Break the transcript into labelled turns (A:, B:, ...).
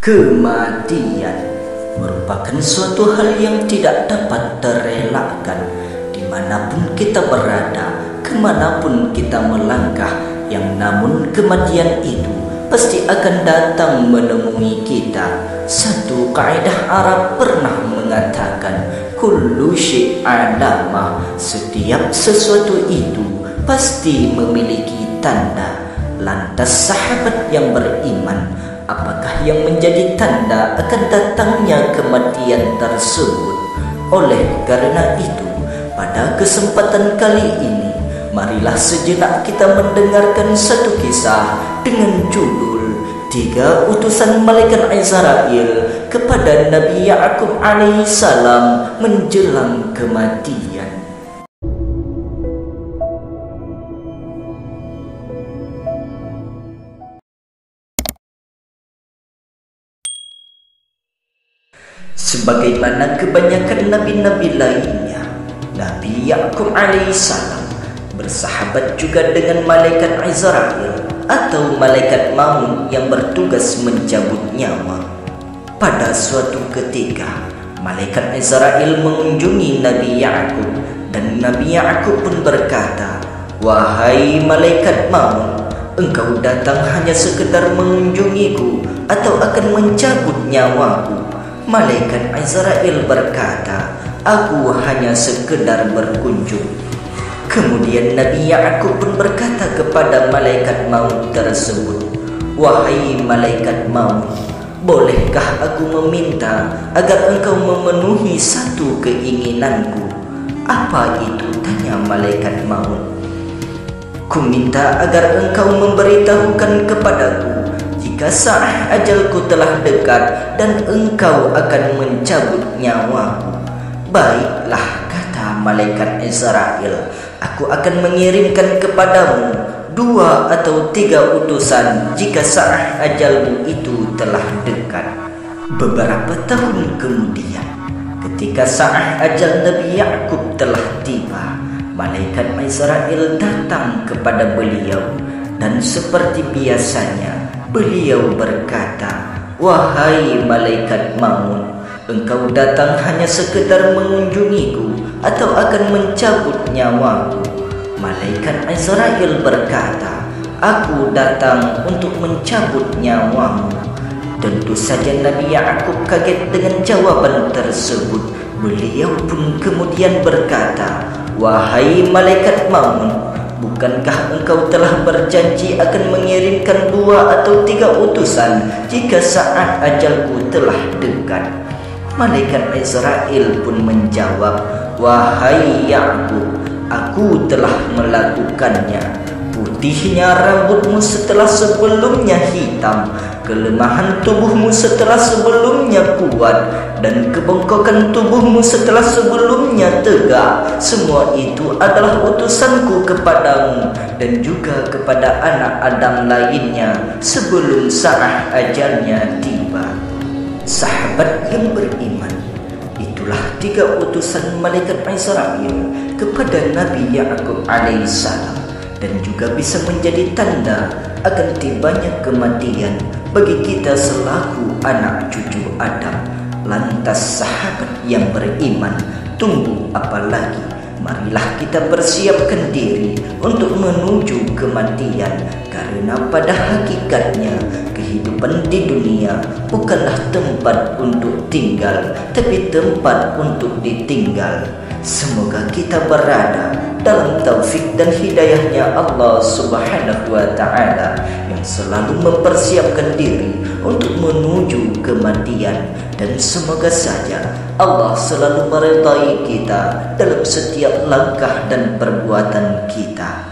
A: Kematian merupakan suatu hal yang tidak dapat terelakkan. Dimanapun kita berada, kemanapun kita melangkah, yang namun kematian itu pasti akan datang menemui kita. Satu kaidah Arab pernah mengatakan, kullu syai'adamah, setiap sesuatu itu pasti memiliki tanda. Lantas sahabat yang beriman, apakah yang menjadi tanda akan datangnya kematian tersebut? Oleh karena itu, pada kesempatan kali ini, marilah sejenak kita mendengarkan satu kisah dengan judul 3 utusan malaikat Israel kepada Nabi Ya'qub alaihissalam menjelang kematian. Sebagaimana kebanyakan nabi-nabi lainnya, Nabi Ya'qub alaihissalam bersahabat juga dengan malaikat Israel atau malaikat maut yang bertugas mencabut nyawa. Pada suatu ketika, malaikat Israel mengunjungi Nabi Ya'qub dan Nabi Ya'qub pun berkata, "Wahai malaikat maut, engkau datang hanya sekedar mengunjungiku atau akan mencabut nyawaku?" Malaikat Israel berkata, "Aku hanya sekedar berkunjung." Kemudian Nabi Ya'qub pun berkata kepada malaikat maut tersebut, "Wahai malaikat maut, bolehkah aku meminta agar engkau memenuhi satu keinginanku?" "Apa itu?" tanya malaikat maut. "Ku minta agar engkau memberitahukan kepadaku jika saat ajalku telah dekat dan engkau akan mencabut nyawaku." "Baiklah," kata malaikat Israel, "aku akan mengirimkan kepadamu 2 atau 3 utusan jika saat ajalmu itu telah dekat." Beberapa tahun kemudian, ketika saat ajal Nabi Ya'qub telah tiba, malaikat Israel datang kepada beliau dan seperti biasanya beliau berkata, "Wahai malaikat maut, engkau datang hanya sekedar mengunjungiku atau akan mencabut nyawaku?" Malaikat Israel berkata, "Aku datang untuk mencabut nyawamu." Tentu saja Nabi Ya'qub kaget dengan jawaban tersebut. Beliau pun kemudian berkata, "Wahai malaikat maut, bukankah engkau telah berjanji akan mengirimkan 2 atau 3 utusan jika saat ajalku telah dekat?" Malaikat Israel pun menjawab, "Wahai Ya'qub, aku telah melakukannya. Putihnya rambutmu setelah sebelumnya hitam, kelemahan tubuhmu setelah sebelumnya kuat, dan kebengkokan tubuhmu setelah sebelumnya tegak. Semua itu adalah utusanku kepadamu dan juga kepada anak Adam lainnya sebelum saat ajalnya tiba." Sahabat yang beriman, itulah 3 utusan malaikat Israel kepada Nabi Ya'qub alaihissalam, dan juga bisa menjadi tanda akan tibanya kematian bagi kita selaku anak cucu Adam. Lantas sahabat yang beriman, tunggu apa lagi? Marilah kita persiapkan diri untuk menuju kematian, karena pada hakikatnya kehidupan di dunia bukanlah tempat untuk tinggal, tapi tempat untuk ditinggal. Semoga kita berada dalam taufik dan hidayahnya Allah Subhanahu wa ta'ala yang selalu mempersiapkan diri untuk menuju kematian, dan semoga saja Allah selalu meridai kita dalam setiap langkah dan perbuatan kita.